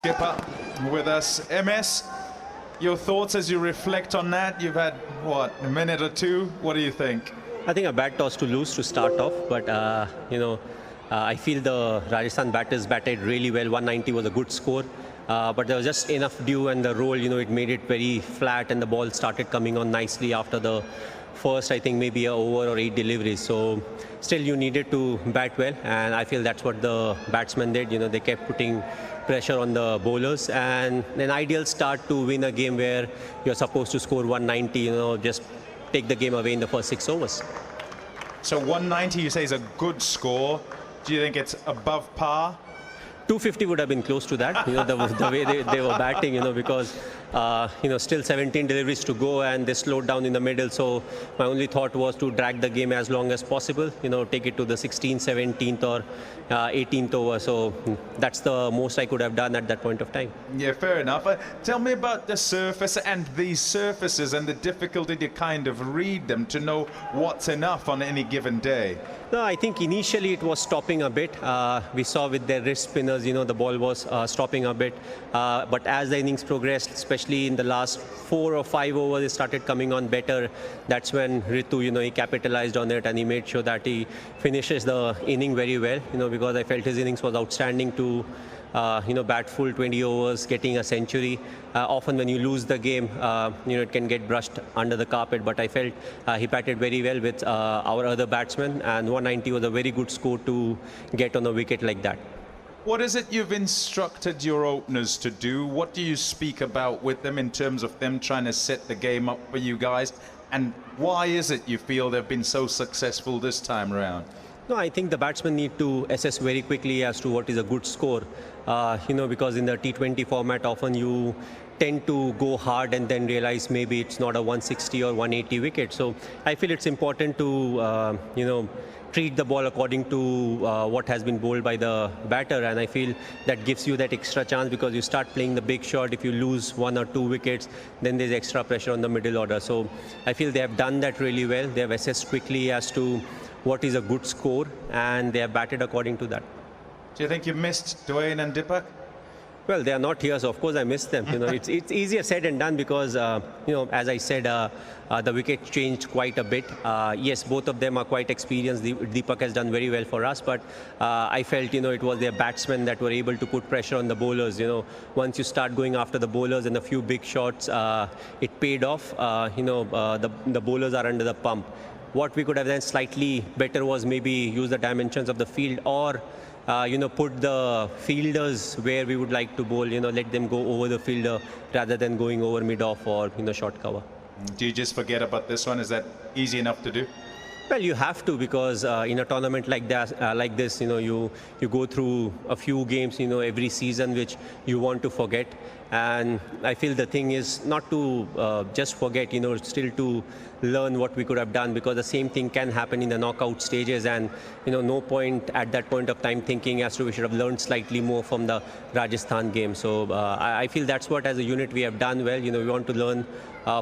Skipper with us. MS, your thoughts as you reflect on that? You've had, what, a minute or two? What do you think? I think a bad toss to lose to start off, but I feel the Rajasthan batters batted really well. 190 was a good score, but there was just enough dew and the roll, it made it very flat and the ball started coming on nicely after the first, I think, maybe a over or 8 deliveries. So still you needed to bat well, and I feel that's what the batsmen did. They kept putting pressure on the bowlers, and an ideal start to win a game where you're supposed to score 190, just take the game away in the first 6 overs. So 190 you say is a good score. Do you think it's above par? 250 would have been close to that, the way they were batting, because, still 17 deliveries to go and they slowed down in the middle. So my only thought was to drag the game as long as possible, take it to the 16th, 17th or 18th over. So that's the most I could have done at that point of time. Yeah, fair enough. Tell me about the surface and these surfaces and the difficulty to kind of read them, to know what's enough on any given day. No, I think initially it was stopping a bit. We saw with their wrist spinners, the ball was stopping a bit. But as the innings progressed, especially in the last 4 or 5 overs, it started coming on better. That's when Ritu, he capitalized on it and he made sure that he finishes the inning very well, because I felt his innings was outstanding to bat full 20 overs, getting a century. Often when you lose the game, it can get brushed under the carpet, but I felt he batted very well with our other batsmen, and 190 was a very good score to get on a wicket like that. What is it you've instructed your openers to do? What do you speak about with them in terms of them trying to set the game up for you guys? And why is it you feel they've been so successful this time around? No, I think the batsmen need to assess very quickly as to what is a good score. Because in the T20 format, often you tend to go hard and then realize maybe it's not a 160 or 180 wicket. So I feel it's important to, treat the ball according to what has been bowled by the batter, and I feel that gives you that extra chance, because you start playing the big shot. If you lose 1 or 2 wickets, then there's extra pressure on the middle order. So I feel they have done that really well. They have assessed quickly as to what is a good score, and they have batted according to that. Do you think you missed Dwayne and Deepak? Well, they are not here, so of course I miss them. It's easier said than done, because as I said, the wicket changed quite a bit. Yes, both of them are quite experienced. Deepak has done very well for us, but I felt it was their batsmen that were able to put pressure on the bowlers. Once you start going after the bowlers and a few big shots, it paid off. The bowlers are under the pump. What we could have done slightly better was maybe use the dimensions of the field, or put the fielders where we would like to bowl, let them go over the fielder rather than going over mid-off or short cover. Do you just forget about this one? Is that easy enough to do? Well, you have to, because in a tournament like that, like this, you go through a few games, every season which you want to forget. And I feel the thing is not to just forget, still to learn what we could have done, because the same thing can happen in the knockout stages, and no point at that point of time thinking as to we should have learned slightly more from the Rajasthan game. So I feel that's what as a unit we have done well. We want to learn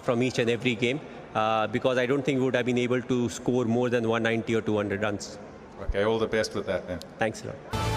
from each and every game. Because I don't think we would have been able to score more than 190 or 200 runs. Okay, all the best with that then. Thanks a lot.